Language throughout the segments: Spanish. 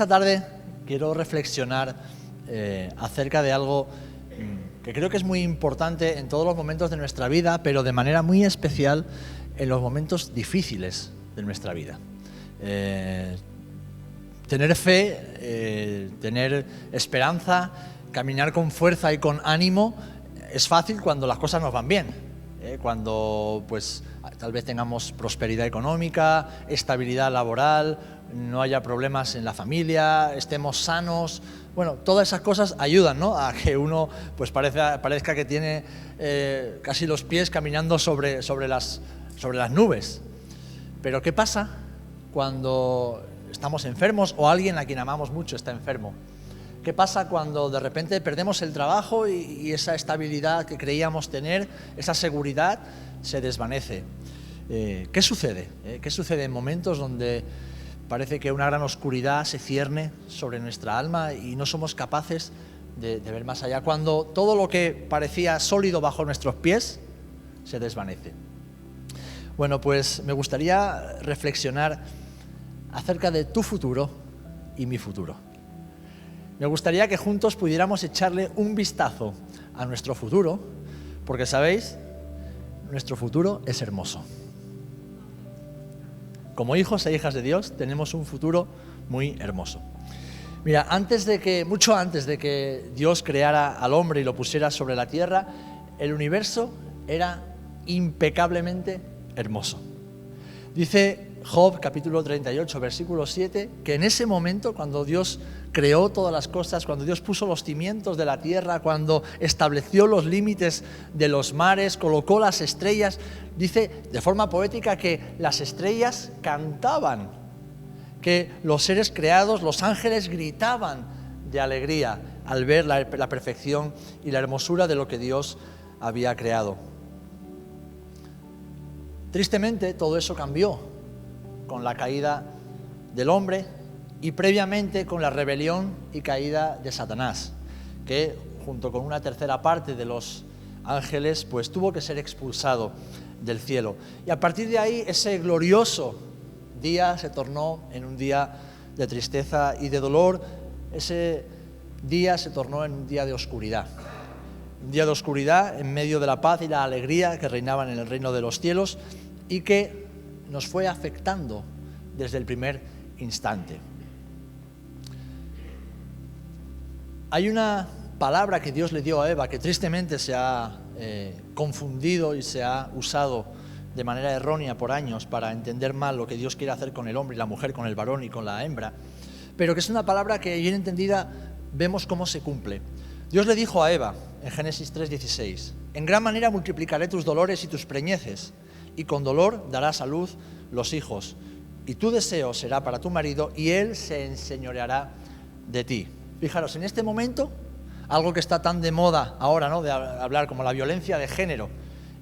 tarde quiero reflexionar acerca de algo que creo que es muy importante en todos los momentos de nuestra vida, pero de manera muy especial en los momentos difíciles de nuestra vida. Tener fe, tener esperanza, caminar con fuerza y con ánimo es fácil cuando las cosas nos van bien, cuando pues tal vez tengamos prosperidad económica, estabilidad laboral, no haya problemas en la familia, estemos sanos. Bueno, todas esas cosas ayudan, ¿no?, a que uno pues parezca que tiene casi los pies caminando sobre las nubes. Pero ¿qué pasa cuando estamos enfermos o alguien a quien amamos mucho está enfermo? ¿Qué pasa cuando de repente perdemos el trabajo y esa estabilidad que creíamos tener, esa seguridad, se desvanece? ¿Qué sucede? ¿Qué sucede en momentos donde parece que una gran oscuridad se cierne sobre nuestra alma y no somos capaces de ver más allá? Cuando todo lo que parecía sólido bajo nuestros pies se desvanece. Bueno, pues me gustaría reflexionar acerca de tu futuro y mi futuro. Me gustaría que juntos pudiéramos echarle un vistazo a nuestro futuro, porque, ¿sabéis?, nuestro futuro es hermoso. Como hijos e hijas de Dios tenemos un futuro muy hermoso. Mira, mucho antes de que Dios creara al hombre y lo pusiera sobre la tierra, el universo era impecablemente hermoso. Dice Job, capítulo 38, versículo 7, que en ese momento, cuando Dios creó todas las cosas, cuando Dios puso los cimientos de la tierra, cuando estableció los límites de los mares, colocó las estrellas, dice de forma poética que las estrellas cantaban, que los seres creados, los ángeles, gritaban de alegría al ver la perfección y la hermosura de lo que Dios había creado. Tristemente, todo eso cambió con la caída del hombre y previamente con la rebelión y caída de Satanás, que junto con una tercera parte de los ángeles pues tuvo que ser expulsado del cielo. Y a partir de ahí ese glorioso día se tornó en un día de tristeza y de dolor. Ese día se tornó en un día de oscuridad. Un día de oscuridad en medio de la paz y la alegría que reinaban en el reino de los cielos y que nos fue afectando desde el primer instante. Hay una palabra que Dios le dio a Eva que tristemente se ha confundido y se ha usado de manera errónea por años para entender mal lo que Dios quiere hacer con el hombre y la mujer, con el varón y con la hembra, pero que es una palabra que bien entendida vemos cómo se cumple. Dios le dijo a Eva en Génesis 3:16: en gran manera multiplicaré tus dolores y tus preñeces, y con dolor darás a luz los hijos, y tu deseo será para tu marido, y él se enseñoreará de ti. Fijaros, en este momento, algo que está tan de moda ahora, ¿no?, de hablar, como la violencia de género,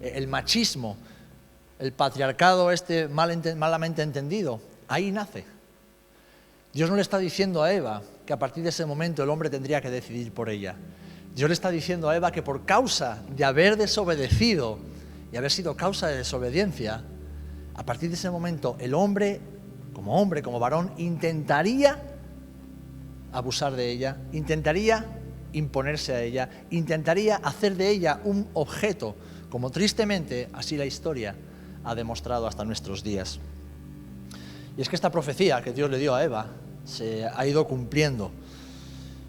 el machismo, el patriarcado malamente entendido, ahí nace. Dios no le está diciendo a Eva que a partir de ese momento el hombre tendría que decidir por ella. Dios le está diciendo a Eva que por causa de haber desobedecido y haber sido causa de desobediencia, a partir de ese momento el hombre, como varón, intentaría abusar de ella, intentaría imponerse a ella, intentaría hacer de ella un objeto, como tristemente así la historia ha demostrado hasta nuestros días. Y es que esta profecía que Dios le dio a Eva se ha ido cumpliendo.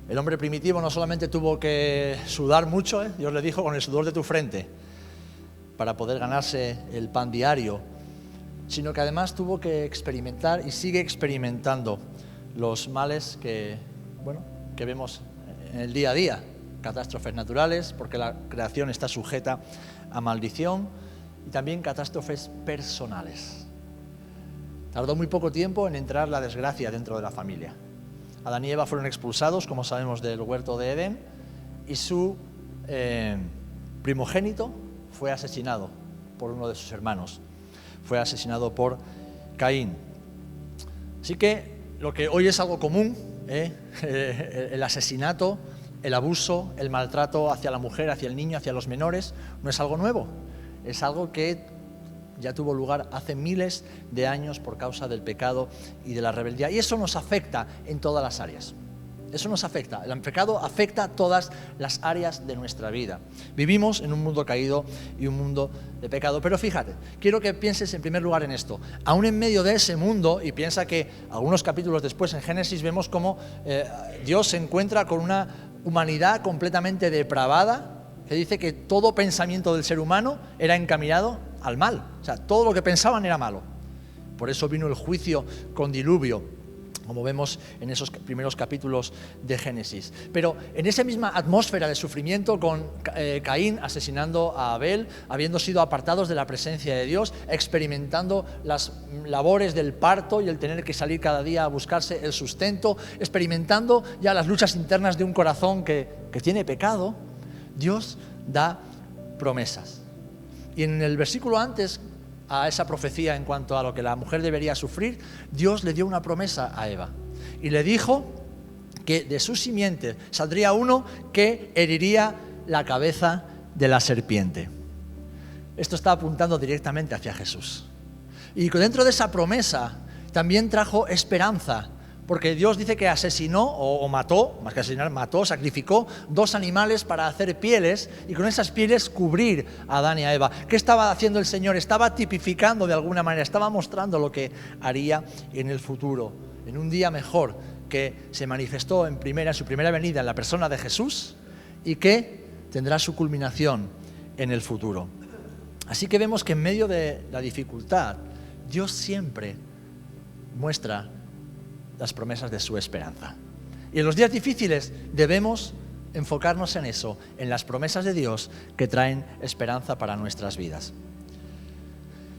El hombre primitivo no solamente tuvo que sudar mucho, Dios le dijo: con el sudor de tu frente, para poder ganarse el pan diario, sino que además tuvo que experimentar y sigue experimentando los males que vemos en el día a día, catástrofes naturales, porque la creación está sujeta a maldición, y también catástrofes personales. Tardó muy poco tiempo en entrar la desgracia dentro de la familia. Adán y Eva fueron expulsados, como sabemos, del huerto de Edén, y su primogénito fue asesinado por uno de sus hermanos. Fue asesinado por Caín. Así que lo que hoy es algo común, el asesinato, el abuso, el maltrato hacia la mujer, hacia el niño, hacia los menores, no es algo nuevo. Es algo que ya tuvo lugar hace miles de años por causa del pecado y de la rebeldía. Y eso nos afecta en todas las áreas. Eso nos afecta. El pecado afecta a todas las áreas de nuestra vida. Vivimos en un mundo caído y un mundo de pecado. Pero fíjate, quiero que pienses en primer lugar en esto. Aún en medio de ese mundo, y piensa que algunos capítulos después en Génesis vemos cómo Dios se encuentra con una humanidad completamente depravada, que dice que todo pensamiento del ser humano era encaminado al mal. O sea, todo lo que pensaban era malo. Por eso vino el juicio con diluvio, como vemos en esos primeros capítulos de Génesis. Pero en esa misma atmósfera de sufrimiento, con Caín asesinando a Abel, habiendo sido apartados de la presencia de Dios, experimentando las labores del parto y el tener que salir cada día a buscarse el sustento, experimentando ya las luchas internas de un corazón que tiene pecado, Dios da promesas. Y en el versículo antes a esa profecía en cuanto a lo que la mujer debería sufrir, Dios le dio una promesa a Eva y le dijo que de su simiente saldría uno que heriría la cabeza de la serpiente. Esto está apuntando directamente hacia Jesús. Y dentro de esa promesa también trajo esperanza, porque Dios dice que asesinó o mató, más que asesinar, mató, sacrificó 2 animales para hacer pieles y con esas pieles cubrir a Adán y a Eva. ¿Qué estaba haciendo el Señor? Estaba tipificando de alguna manera, estaba mostrando lo que haría en el futuro, en un día mejor que se manifestó en su primera venida en la persona de Jesús y que tendrá su culminación en el futuro. Así que vemos que en medio de la dificultad, Dios siempre muestra las promesas de su esperanza. Y en los días difíciles debemos enfocarnos en eso, en las promesas de Dios que traen esperanza para nuestras vidas.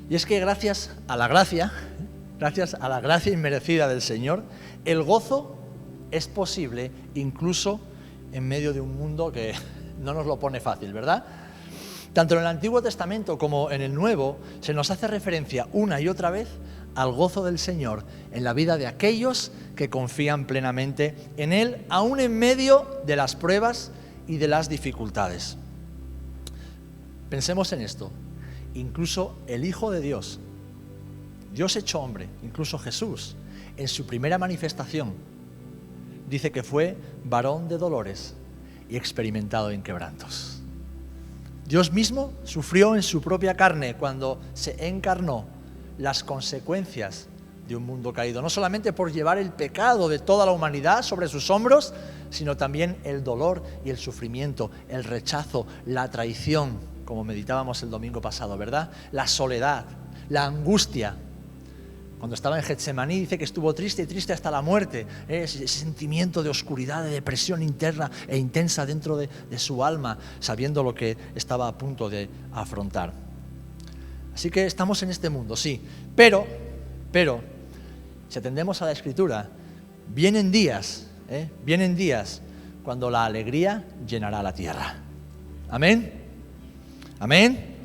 Y es que gracias a la gracia inmerecida del Señor, el gozo es posible incluso en medio de un mundo que no nos lo pone fácil, ¿verdad? Tanto en el Antiguo Testamento como en el Nuevo se nos hace referencia una y otra vez al gozo del Señor en la vida de aquellos que confían plenamente en Él, aún en medio de las pruebas y de las dificultades. Pensemos en esto. Incluso el Hijo de Dios, Dios hecho hombre, incluso Jesús, en su primera manifestación, dice que fue varón de dolores y experimentado en quebrantos. Dios mismo sufrió en su propia carne cuando se encarnó las consecuencias de un mundo caído, no solamente por llevar el pecado de toda la humanidad sobre sus hombros, sino también el dolor y el sufrimiento, el rechazo, la traición, como meditábamos el domingo pasado, ¿verdad? La soledad, la angustia. Cuando estaba en Getsemaní dice que estuvo triste y triste hasta la muerte, ese sentimiento de oscuridad, de depresión interna e intensa dentro de su alma, sabiendo lo que estaba a punto de afrontar. Así que estamos en este mundo, sí, pero, si atendemos a la Escritura, vienen días cuando la alegría llenará la tierra. ¿Amén? ¿Amén?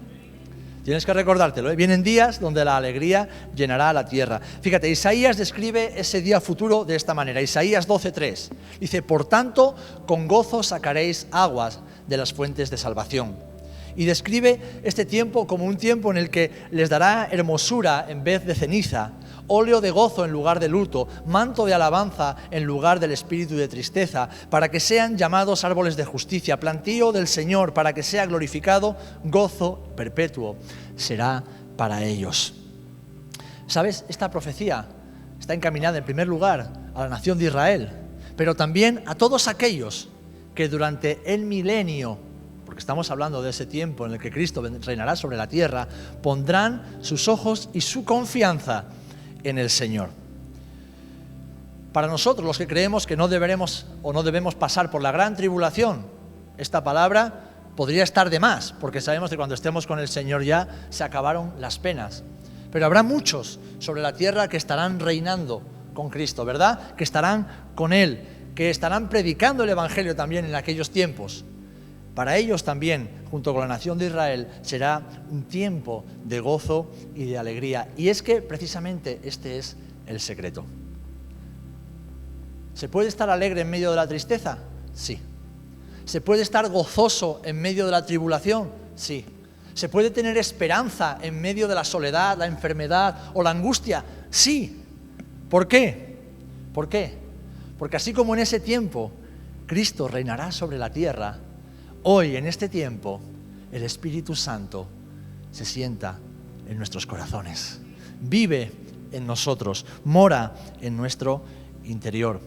Tienes que recordártelo, ¿eh? Vienen días donde la alegría llenará la tierra. Fíjate, Isaías describe ese día futuro de esta manera. Isaías 12:3 dice: por tanto, con gozo sacaréis aguas de las fuentes de salvación. Y describe este tiempo como un tiempo en el que les dará hermosura en vez de ceniza, óleo de gozo en lugar de luto, manto de alabanza en lugar del espíritu de tristeza, para que sean llamados árboles de justicia, plantío del Señor, para que sea glorificado, gozo perpetuo será para ellos. ¿Sabes? Esta profecía está encaminada en primer lugar a la nación de Israel, pero también a todos aquellos que durante el milenio, porque estamos hablando de ese tiempo en el que Cristo reinará sobre la tierra, pondrán sus ojos y su confianza en el Señor. Para nosotros, los que creemos que no deberemos o no debemos pasar por la gran tribulación, esta palabra podría estar de más, porque sabemos que cuando estemos con el Señor ya se acabaron las penas. Pero habrá muchos sobre la tierra que estarán reinando con Cristo, ¿verdad? Que estarán con Él, que estarán predicando el Evangelio también en aquellos tiempos. Para ellos también, junto con la nación de Israel, será un tiempo de gozo y de alegría. Y es que precisamente este es el secreto. ¿Se puede estar alegre en medio de la tristeza? Sí. ¿Se puede estar gozoso en medio de la tribulación? Sí. ¿Se puede tener esperanza en medio de la soledad, la enfermedad o la angustia? Sí. ¿Por qué? ¿Por qué? Porque así como en ese tiempo Cristo reinará sobre la tierra, hoy en este tiempo el Espíritu Santo se sienta en nuestros corazones, vive en nosotros, mora en nuestro interior.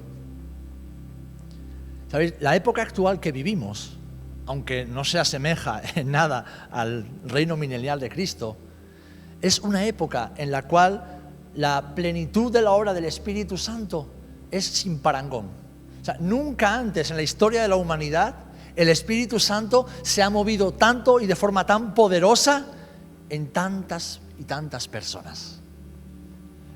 ¿Sabéis? La época actual que vivimos, aunque no se asemeja en nada al reino milenial de Cristo, es una época en la cual la plenitud de la obra del Espíritu Santo es sin parangón. O sea, nunca antes en la historia de la humanidad el Espíritu Santo se ha movido tanto y de forma tan poderosa en tantas y tantas personas.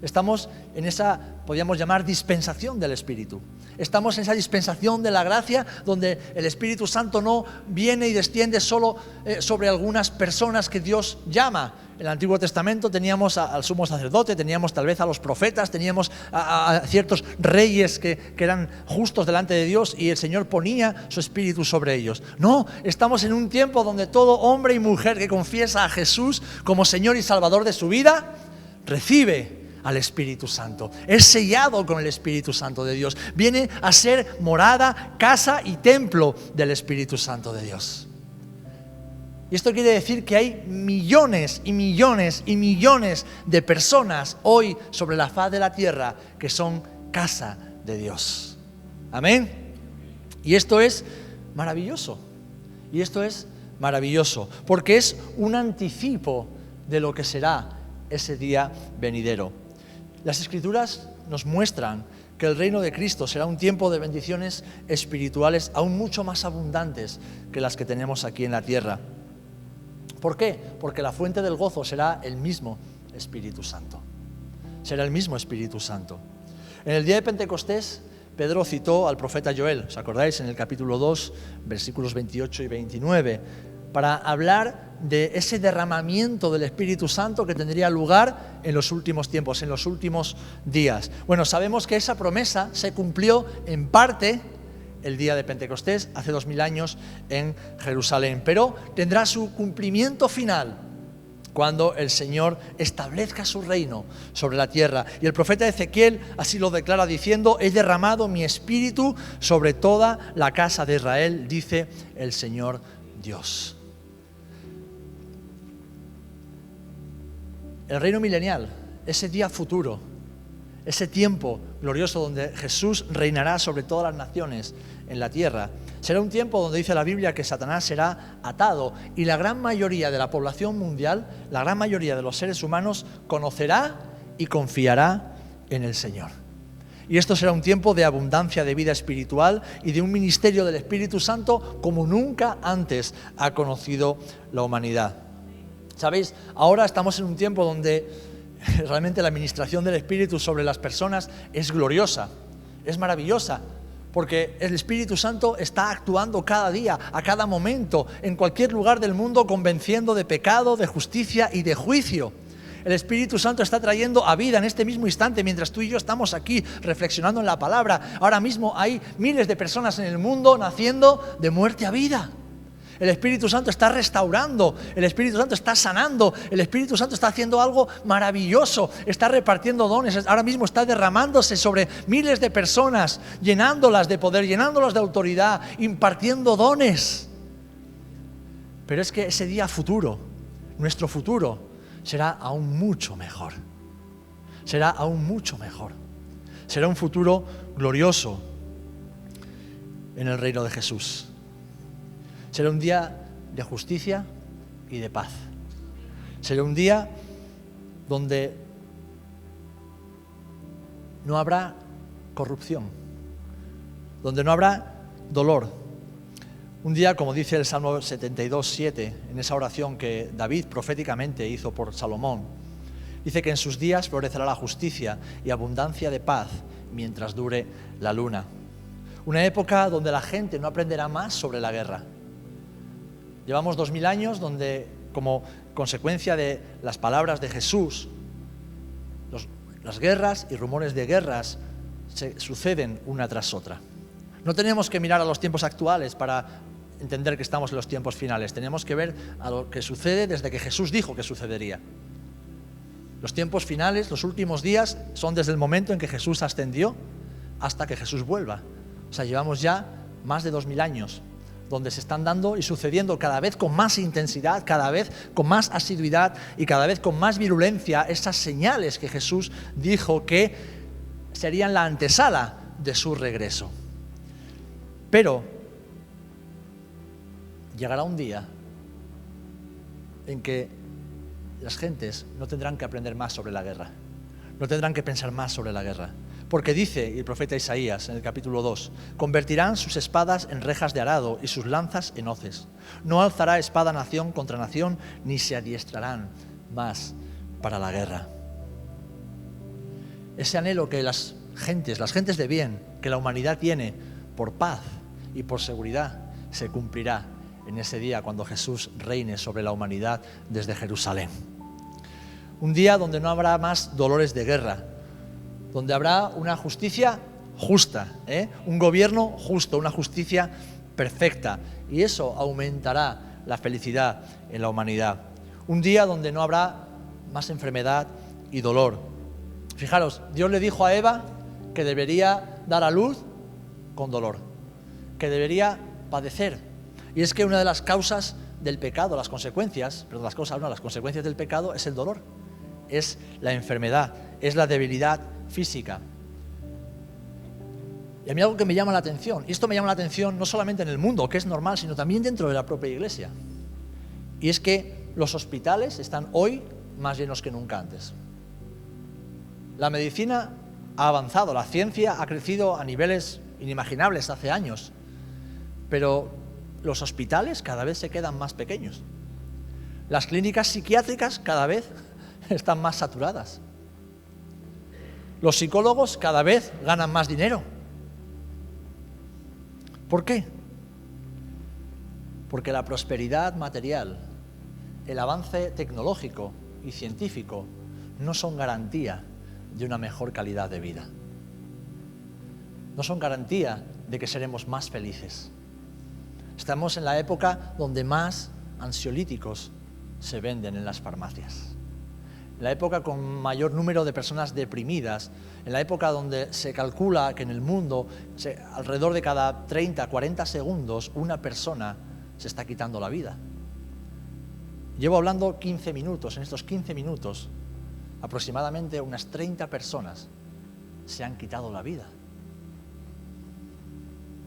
Estamos en esa, podríamos llamar, dispensación del Espíritu. Estamos en esa dispensación de la gracia donde el Espíritu Santo no viene y desciende solo sobre algunas personas que Dios llama. En el Antiguo Testamento teníamos al sumo sacerdote, teníamos tal vez a los profetas, teníamos a ciertos reyes que eran justos delante de Dios y el Señor ponía su Espíritu sobre ellos. No, estamos en un tiempo donde todo hombre y mujer que confiesa a Jesús como Señor y Salvador de su vida, recibe al Espíritu Santo, es sellado con el Espíritu Santo de Dios, viene a ser morada, casa y templo del Espíritu Santo de Dios. Y esto quiere decir que hay millones y millones y millones de personas hoy sobre la faz de la tierra que son casa de Dios. Amén. Y esto es maravilloso. Y esto es maravilloso porque es un anticipo de lo que será ese día venidero. Las Escrituras nos muestran que el reino de Cristo será un tiempo de bendiciones espirituales aún mucho más abundantes que las que tenemos aquí en la tierra. ¿Por qué? Porque la fuente del gozo será el mismo Espíritu Santo. Será el mismo Espíritu Santo. En el día de Pentecostés, Pedro citó al profeta Joel, ¿os acordáis? En el capítulo 2, versículos 28 y 29, para hablar de ese derramamiento del Espíritu Santo que tendría lugar en los últimos tiempos, en los últimos días. Bueno, sabemos que esa promesa se cumplió en parte el día de Pentecostés, hace 2000 años en Jerusalén, pero tendrá su cumplimiento final cuando el Señor establezca su reino sobre la tierra. Y el profeta Ezequiel así lo declara diciendo: he derramado mi espíritu sobre toda la casa de Israel, dice el Señor Dios. El reino milenial, ese día futuro, ese tiempo glorioso donde Jesús reinará sobre todas las naciones en la tierra, será un tiempo donde dice la Biblia que Satanás será atado y la gran mayoría de la población mundial, la gran mayoría de los seres humanos conocerá y confiará en el Señor. Y esto será un tiempo de abundancia de vida espiritual y de un ministerio del Espíritu Santo como nunca antes ha conocido la humanidad. ¿Sabéis? Ahora estamos en un tiempo donde realmente la administración del Espíritu sobre las personas es gloriosa, es maravillosa, porque el Espíritu Santo está actuando cada día, a cada momento, en cualquier lugar del mundo, convenciendo de pecado, de justicia y de juicio. El Espíritu Santo está trayendo a vida en este mismo instante, mientras tú y yo estamos aquí reflexionando en la palabra. Ahora mismo hay miles de personas en el mundo naciendo de muerte a vida. El Espíritu Santo está restaurando, el Espíritu Santo está sanando, el Espíritu Santo está haciendo algo maravilloso, está repartiendo dones, ahora mismo está derramándose sobre miles de personas, llenándolas de poder, llenándolas de autoridad, impartiendo dones. Pero es que ese día futuro, nuestro futuro, será aún mucho mejor. Será aún mucho mejor. Será un futuro glorioso en el reino de Jesús. Será un día de justicia y de paz. Será un día donde no habrá corrupción, donde no habrá dolor. Un día, como dice el Salmo 72:7, en esa oración que David proféticamente hizo por Salomón, dice que en sus días florecerá la justicia y abundancia de paz mientras dure la luna. Una época donde la gente no aprenderá más sobre la guerra. Llevamos 2000 años donde, como consecuencia de las palabras de Jesús, las guerras y rumores de guerras se suceden una tras otra. No tenemos que mirar a los tiempos actuales para entender que estamos en los tiempos finales. Tenemos que ver a lo que sucede desde que Jesús dijo que sucedería. Los tiempos finales, los últimos días, son desde el momento en que Jesús ascendió hasta que Jesús vuelva. O sea, llevamos ya más de 2000 años donde se están dando y sucediendo cada vez con más intensidad, cada vez con más asiduidad y cada vez con más virulencia esas señales que Jesús dijo que serían la antesala de su regreso. Pero llegará un día en que las gentes no tendrán que aprender más sobre la guerra, no tendrán que pensar más sobre la guerra, porque dice el profeta Isaías en el capítulo 2, convertirán sus espadas en rejas de arado y sus lanzas en hoces. No alzará espada nación contra nación, ni se adiestrarán más para la guerra. Ese anhelo que las gentes de bien, que la humanidad tiene por paz y por seguridad, se cumplirá en ese día cuando Jesús reine sobre la humanidad desde Jerusalén. Un día donde no habrá más dolores de guerra, donde habrá una justicia justa, un gobierno justo, una justicia perfecta, y eso aumentará la felicidad en la humanidad. Un día donde no habrá más enfermedad y dolor. Fijaros, Dios le dijo a Eva que debería dar a luz con dolor, que debería padecer. Y es que una de las causas del pecado, las consecuencias del pecado es el dolor, es la enfermedad, es la debilidad física. Y a mí algo que me llama la atención, y esto me llama la atención no solamente en el mundo, que es normal, sino también dentro de la propia iglesia, y es que los hospitales están hoy más llenos que nunca antes. La medicina ha avanzado, la ciencia ha crecido a niveles inimaginables hace años, pero los hospitales cada vez se quedan más pequeños. Las clínicas psiquiátricas cada vez están más saturadas. Los psicólogos cada vez ganan más dinero. ¿Por qué? Porque la prosperidad material, el avance tecnológico y científico no son garantía de una mejor calidad de vida. No son garantía de que seremos más felices. Estamos en la época donde más ansiolíticos se venden en las farmacias. En la época con mayor número de personas deprimidas, en la época donde se calcula que en el mundo alrededor de cada 30, 40 segundos una persona se está quitando la vida. Llevo hablando 15 minutos, en estos 15 minutos aproximadamente unas 30 personas se han quitado la vida.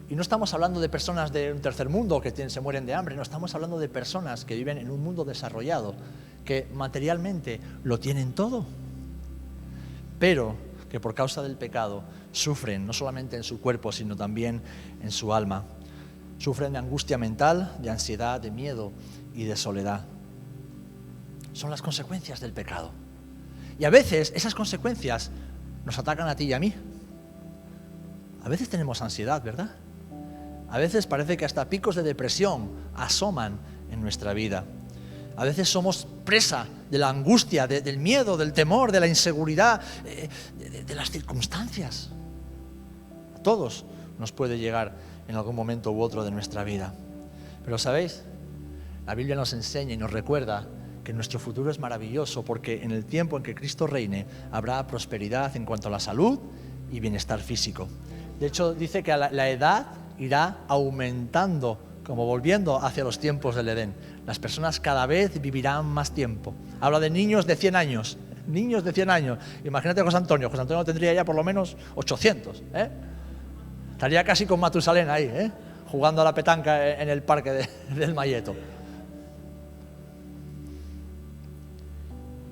Y no estamos hablando de personas de un tercer mundo que se mueren de hambre, no, estamos hablando de personas que viven en un mundo desarrollado, que materialmente lo tienen todo, pero que por causa del pecado sufren no solamente en su cuerpo, sino también en su alma. Sufren de angustia mental, de ansiedad, de miedo y de soledad. Son las consecuencias del pecado. Y a veces esas consecuencias nos atacan a ti y a mí. A veces tenemos ansiedad, ¿verdad? A veces parece que hasta picos de depresión asoman en nuestra vida. A veces somos presa de la angustia, del miedo, del temor, de la inseguridad, de las circunstancias. A todos nos puede llegar en algún momento u otro de nuestra vida. Pero ¿sabéis? La Biblia nos enseña y nos recuerda que nuestro futuro es maravilloso porque en el tiempo en que Cristo reine habrá prosperidad en cuanto a la salud y bienestar físico. De hecho, dice que la edad irá aumentando, como volviendo hacia los tiempos del Edén. Las personas cada vez vivirán más tiempo. Habla de niños de 100 años. Niños de 100 años. Imagínate a José Antonio. José Antonio tendría ya por lo menos 800. Estaría casi con Matusalén ahí, jugando a la petanca en el parque del Mayeto.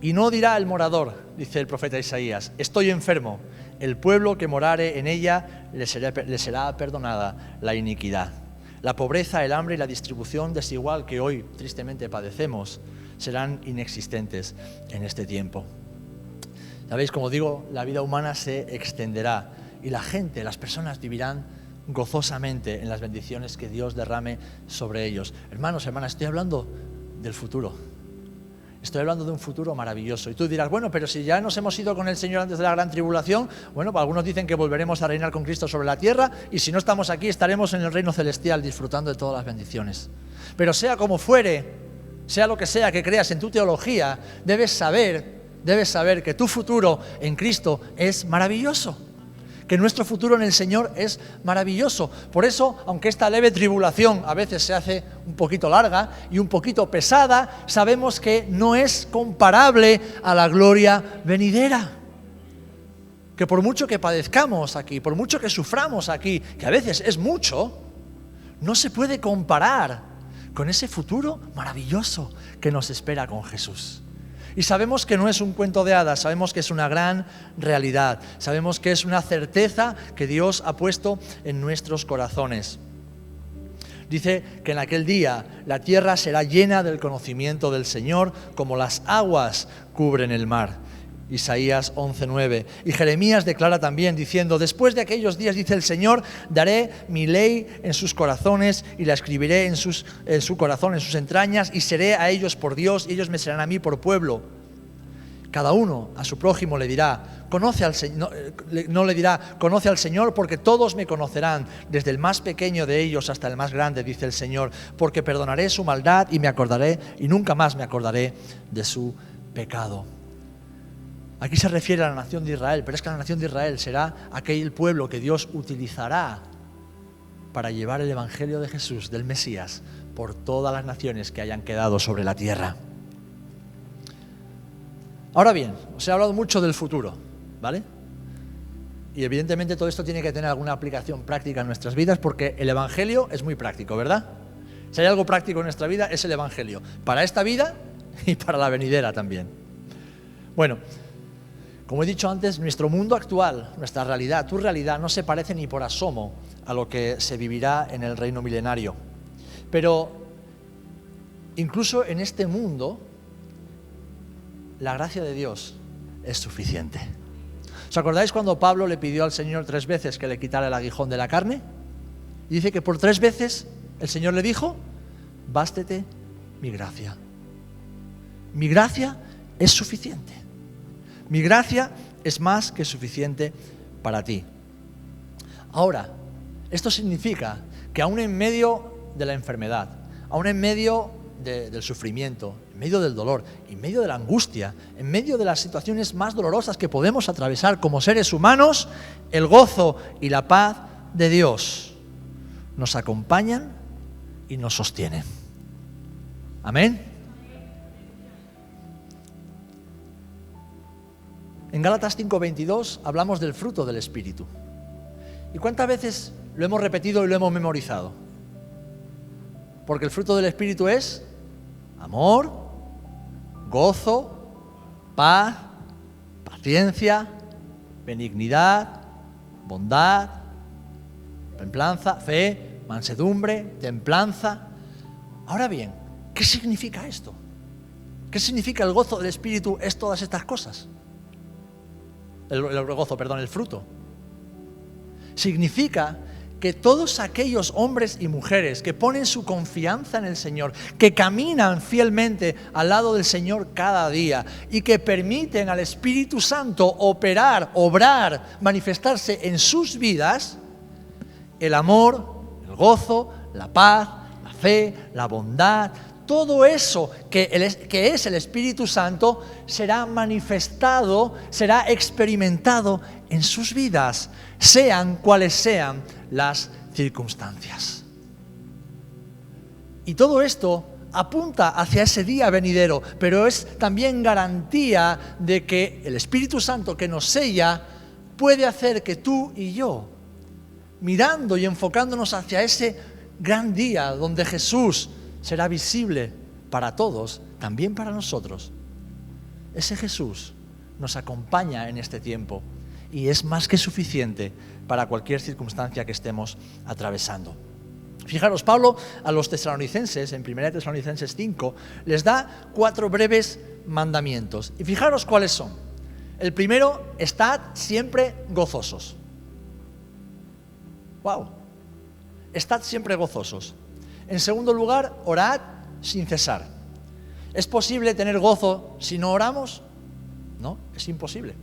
Y no dirá el morador, dice el profeta Isaías, estoy enfermo. El pueblo que morare en ella le será perdonada la iniquidad. La pobreza, el hambre y la distribución desigual que hoy tristemente padecemos serán inexistentes en este tiempo. ¿Sabéis? Como digo, la vida humana se extenderá y la gente, las personas vivirán gozosamente en las bendiciones que Dios derrame sobre ellos. Hermanos, hermanas, estoy hablando del futuro. Estoy hablando de un futuro maravilloso. Y tú dirás, bueno, pero si ya nos hemos ido con el Señor antes de la gran tribulación, bueno, pues algunos dicen que volveremos a reinar con Cristo sobre la tierra, y si no estamos aquí, estaremos en el reino celestial disfrutando de todas las bendiciones. Pero sea como fuere, sea lo que sea que creas en tu teología, debes saber que tu futuro en Cristo es maravilloso. Que nuestro futuro en el Señor es maravilloso. Por eso, aunque esta leve tribulación a veces se hace un poquito larga y un poquito pesada, sabemos que no es comparable a la gloria venidera. Que por mucho que padezcamos aquí, por mucho que suframos aquí, que a veces es mucho, no se puede comparar con ese futuro maravilloso que nos espera con Jesús. Y sabemos que no es un cuento de hadas, sabemos que es una gran realidad, sabemos que es una certeza que Dios ha puesto en nuestros corazones. Dice que en aquel día la tierra será llena del conocimiento del Señor, como las aguas cubren el mar. Isaías 11:9. Y Jeremías declara también diciendo, después de aquellos días, dice el Señor, daré mi ley en sus corazones y la escribiré en su corazón, en sus entrañas, y seré a ellos por Dios y ellos me serán a mí por pueblo. Cada uno a su prójimo le dirá, conoce al Señor, no le dirá, conoce al Señor, porque todos me conocerán, desde el más pequeño de ellos hasta el más grande, dice el Señor, porque perdonaré su maldad y nunca más me acordaré de su pecado. Aquí se refiere a la nación de Israel, pero es que la nación de Israel será aquel pueblo que Dios utilizará para llevar el evangelio de Jesús, del Mesías, por todas las naciones que hayan quedado sobre la tierra. Ahora bien, os he hablado mucho del futuro, ¿vale? Y evidentemente todo esto tiene que tener alguna aplicación práctica en nuestras vidas, porque el evangelio es muy práctico, ¿verdad? Si hay algo práctico en nuestra vida es el evangelio, para esta vida y para la venidera también. Bueno, como he dicho antes, nuestro mundo actual, nuestra realidad, tu realidad, no se parece ni por asomo a lo que se vivirá en el reino milenario. Pero incluso en este mundo, la gracia de Dios es suficiente. ¿Os acordáis cuando Pablo le pidió al Señor 3 veces que le quitara el aguijón de la carne? Y dice que por 3 veces el Señor le dijo, bástete mi gracia. Mi gracia es suficiente. Mi gracia es más que suficiente para ti. Ahora, esto significa que aún en medio de la enfermedad, aún en medio del sufrimiento, en medio del dolor, en medio de la angustia, en medio de las situaciones más dolorosas que podemos atravesar como seres humanos, el gozo y la paz de Dios nos acompañan y nos sostienen. Amén. En Gálatas 5:22 hablamos del fruto del Espíritu. ¿Y cuántas veces lo hemos repetido y lo hemos memorizado? Porque el fruto del Espíritu es amor, gozo, paz, paciencia, benignidad, bondad, templanza, fe, mansedumbre, templanza. Ahora bien, ¿qué significa esto? ¿Qué significa el gozo del Espíritu? Es todas estas cosas. El fruto. Significa que todos aquellos hombres y mujeres que ponen su confianza en el Señor, que caminan fielmente al lado del Señor cada día y que permiten al Espíritu Santo operar, obrar, manifestarse en sus vidas, el amor, el gozo, la paz, la fe, la bondad, todo eso que es el Espíritu Santo será manifestado, será experimentado en sus vidas, sean cuales sean las circunstancias. Y todo esto apunta hacia ese día venidero, pero es también garantía de que el Espíritu Santo que nos sella puede hacer que tú y yo, mirando y enfocándonos hacia ese gran día donde Jesús será visible para todos, también para nosotros. Ese Jesús nos acompaña en este tiempo y es más que suficiente para cualquier circunstancia que estemos atravesando. Fijaros, Pablo a los tesalonicenses, en 1 Tesalonicenses 5, les da 4 breves mandamientos. Y fijaros cuáles son. El primero, estad siempre gozosos. ¡Wow! Estad siempre gozosos. En segundo lugar, orad sin cesar. ¿Es posible tener gozo si no oramos? No, es imposible.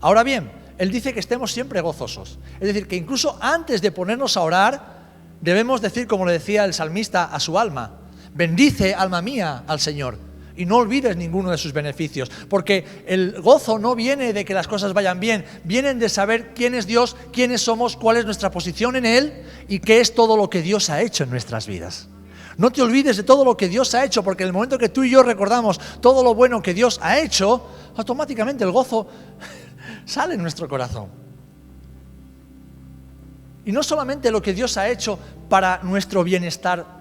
Ahora bien, Él dice que estemos siempre gozosos. Es decir, que incluso antes de ponernos a orar, debemos decir, como le decía el salmista a su alma: bendice, alma mía, al Señor, y no olvides ninguno de sus beneficios. Porque el gozo no viene de que las cosas vayan bien, vienen de saber quién es Dios, quiénes somos, cuál es nuestra posición en Él y qué es todo lo que Dios ha hecho en nuestras vidas. No te olvides de todo lo que Dios ha hecho, porque en el momento que tú y yo recordamos todo lo bueno que Dios ha hecho, automáticamente el gozo sale en nuestro corazón. Y no solamente lo que Dios ha hecho para nuestro bienestar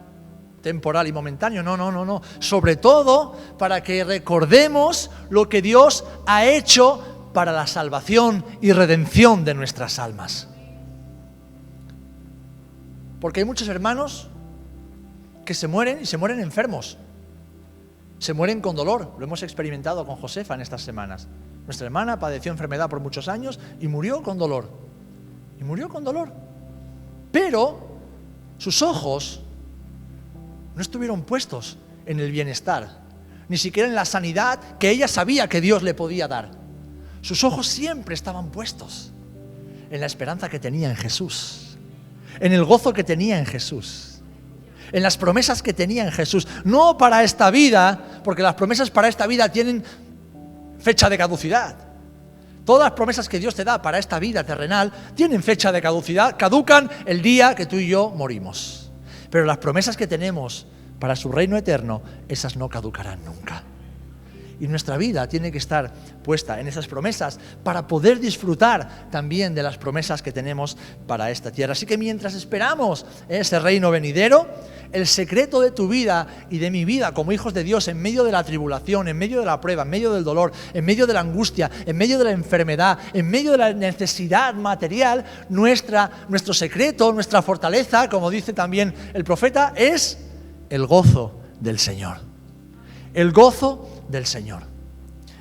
temporal y momentáneo, no. Sobre todo para que recordemos lo que Dios ha hecho para la salvación y redención de nuestras almas. Porque hay muchos hermanos que se mueren y se mueren enfermos. Se mueren con dolor. Lo hemos experimentado con Josefa en estas semanas. Nuestra hermana padeció enfermedad por muchos años y murió con dolor. Pero sus ojos no estuvieron puestos en el bienestar, ni siquiera en la sanidad que ella sabía que Dios le podía dar. Sus ojos siempre estaban puestos en la esperanza que tenía en Jesús, en el gozo que tenía en Jesús, en las promesas que tenía en Jesús. No para esta vida, porque las promesas para esta vida tienen fecha de caducidad. Todas las promesas que Dios te da para esta vida terrenal tienen fecha de caducidad, caducan el día que tú y yo morimos. Pero las promesas que tenemos para su reino eterno, esas no caducarán nunca. Y nuestra vida tiene que estar puesta en esas promesas para poder disfrutar también de las promesas que tenemos para esta tierra. Así que mientras esperamos ese reino venidero, el secreto de tu vida y de mi vida como hijos de Dios en medio de la tribulación, en medio de la prueba, en medio del dolor, en medio de la angustia, en medio de la enfermedad, en medio de la necesidad material, nuestro secreto, nuestra fortaleza, como dice también el profeta, es el gozo del Señor. El gozo del Señor.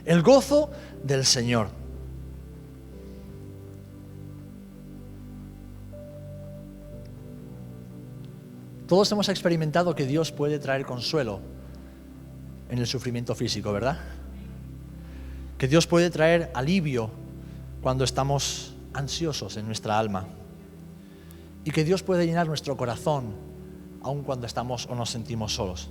El gozo del Señor. Todos hemos experimentado que Dios puede traer consuelo en el sufrimiento físico, ¿verdad? Que Dios puede traer alivio cuando estamos ansiosos en nuestra alma. Y que Dios puede llenar nuestro corazón aun cuando estamos o nos sentimos solos.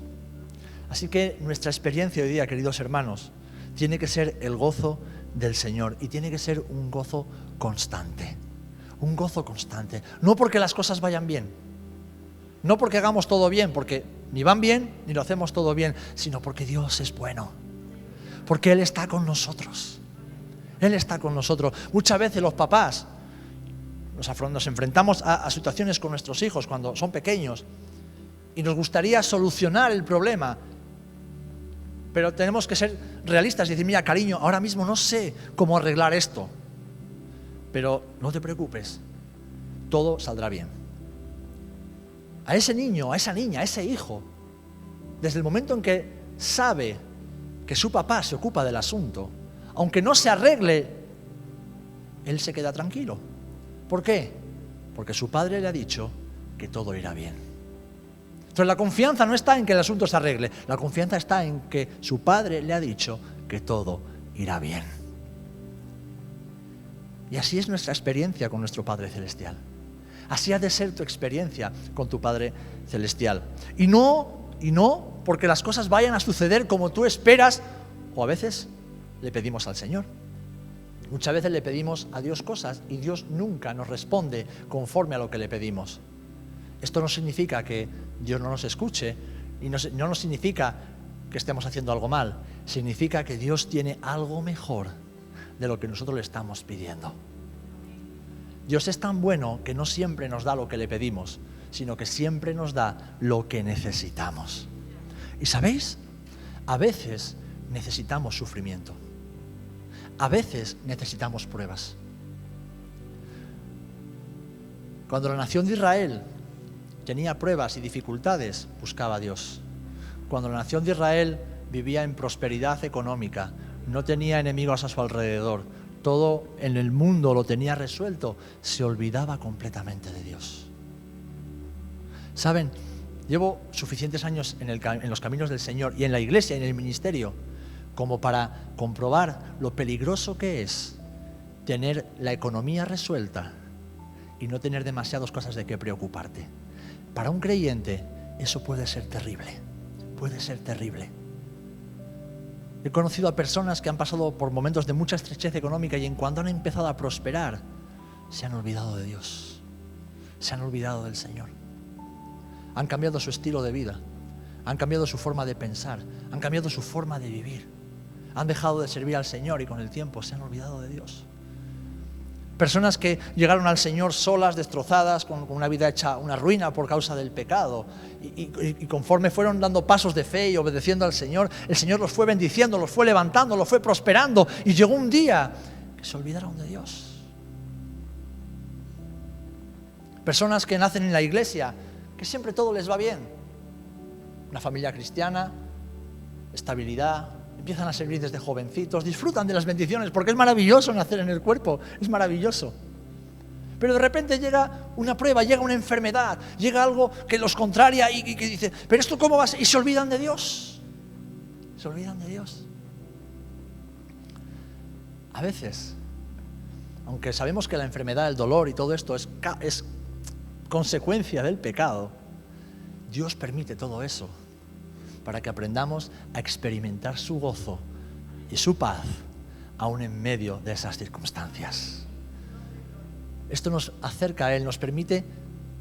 Así que nuestra experiencia hoy día, queridos hermanos, tiene que ser el gozo del Señor y tiene que ser un gozo constante. Un gozo constante. No porque las cosas vayan bien, no porque hagamos todo bien, porque ni van bien ni lo hacemos todo bien, sino porque Dios es bueno, porque Él está con nosotros. Él está con nosotros. Muchas veces los papás nos enfrentamos a situaciones con nuestros hijos cuando son pequeños y nos gustaría solucionar el problema. Pero tenemos que ser realistas y decir, mira, cariño, ahora mismo no sé cómo arreglar esto. Pero no te preocupes, todo saldrá bien. A ese niño, a esa niña, a ese hijo, desde el momento en que sabe que su papá se ocupa del asunto, aunque no se arregle, él se queda tranquilo. ¿Por qué? Porque su padre le ha dicho que todo irá bien. Entonces la confianza no está en que el asunto se arregle, la confianza está en que su padre le ha dicho que todo irá bien. Y así es nuestra experiencia con nuestro Padre Celestial. Así ha de ser tu experiencia con tu Padre Celestial. Y no porque las cosas vayan a suceder como tú esperas, o a veces le pedimos al Señor. Muchas veces le pedimos a Dios cosas y Dios nunca nos responde conforme a lo que le pedimos. Esto no significa que Dios no nos escuche y no nos significa que estemos haciendo algo mal. Significa que Dios tiene algo mejor de lo que nosotros le estamos pidiendo. Dios es tan bueno que no siempre nos da lo que le pedimos, sino que siempre nos da lo que necesitamos. ¿Y sabéis? A veces necesitamos sufrimiento. A veces necesitamos pruebas. Cuando la nación de Israel tenía pruebas y dificultades, buscaba a Dios. Cuando la nación de Israel vivía en prosperidad económica, no tenía enemigos a su alrededor, todo en el mundo lo tenía resuelto, se olvidaba completamente de Dios. ¿Saben? Llevo suficientes años en los caminos del Señor y en la iglesia, en el ministerio, como para comprobar lo peligroso que es tener la economía resuelta y no tener demasiadas cosas de qué preocuparte. Para un creyente eso puede ser terrible, puede ser terrible. He conocido a personas que han pasado por momentos de mucha estrechez económica y en cuanto han empezado a prosperar, se han olvidado de Dios, se han olvidado del Señor. Han cambiado su estilo de vida, han cambiado su forma de pensar, han cambiado su forma de vivir. Han dejado de servir al Señor y con el tiempo se han olvidado de Dios. Personas que llegaron al Señor solas, destrozadas, con una vida hecha una ruina por causa del pecado. Y conforme fueron dando pasos de fe y obedeciendo al Señor, el Señor los fue bendiciendo, los fue levantando, los fue prosperando. Y llegó un día que se olvidaron de Dios. Personas que nacen en la iglesia, que siempre todo les va bien. Una familia cristiana, estabilidad, empiezan a servir desde jovencitos, disfrutan de las bendiciones porque es maravilloso nacer en el cuerpo, es maravilloso. Pero de repente llega una prueba, llega una enfermedad, llega algo que los contraria y que dice, ¿pero esto cómo va a ser? Y se olvidan de Dios. Se olvidan de Dios. A veces, aunque sabemos que la enfermedad, el dolor y todo esto es consecuencia del pecado, Dios permite todo eso para que aprendamos a experimentar su gozo y su paz aún en medio de esas circunstancias. Esto nos acerca a Él, nos permite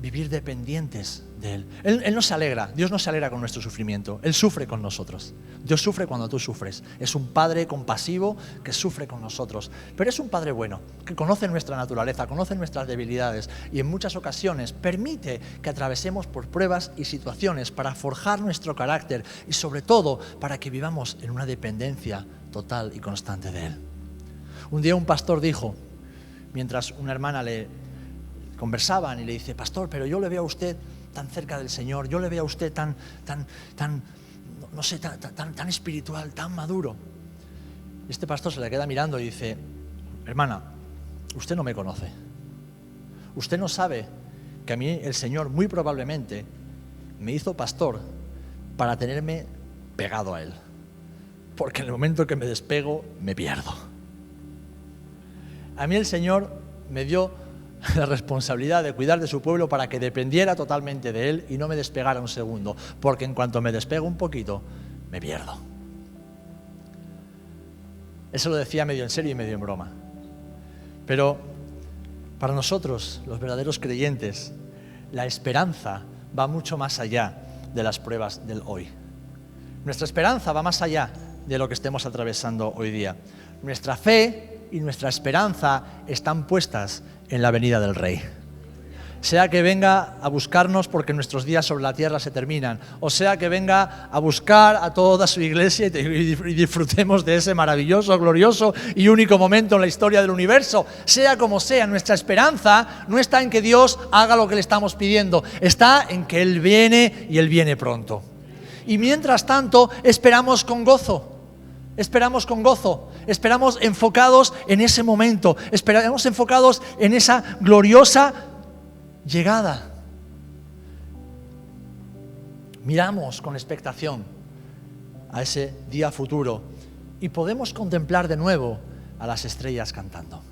vivir dependientes de Él. Él no se alegra, Dios no se alegra con nuestro sufrimiento, Él sufre con nosotros. Dios sufre cuando tú sufres. Es un Padre compasivo que sufre con nosotros. Pero es un Padre bueno, que conoce nuestra naturaleza, conoce nuestras debilidades y en muchas ocasiones permite que atravesemos por pruebas y situaciones para forjar nuestro carácter y sobre todo para que vivamos en una dependencia total y constante de Él. Un día un pastor dijo, mientras una hermana le conversaban y le dice, pastor, pero yo le veo a usted tan cerca del Señor, yo le veo a usted tan espiritual, tan maduro. Y este pastor se le queda mirando y dice, hermana, usted no me conoce. Usted no sabe que a mí el Señor muy probablemente me hizo pastor para tenerme pegado a Él. Porque en el momento que me despego, me pierdo. A mí el Señor me dio la responsabilidad de cuidar de su pueblo para que dependiera totalmente de Él y no me despegara un segundo, porque en cuanto me despego un poquito, me pierdo. Eso lo decía medio en serio y medio en broma. Pero para nosotros, los verdaderos creyentes, la esperanza va mucho más allá de las pruebas del hoy. Nuestra esperanza va más allá de lo que estemos atravesando hoy día. Nuestra fe y nuestra esperanza están puestas en la venida del Rey. Sea que venga a buscarnos porque nuestros días sobre la tierra se terminan, o sea que venga a buscar a toda su iglesia y disfrutemos de ese maravilloso, glorioso y único momento en la historia del universo. Sea como sea, nuestra esperanza no está en que Dios haga lo que le estamos pidiendo, está en que Él viene y Él viene pronto. Y mientras tanto, esperamos con gozo. Esperamos con gozo, esperamos enfocados en ese momento, esperamos enfocados en esa gloriosa llegada. Miramos con expectación a ese día futuro y podemos contemplar de nuevo a las estrellas cantando.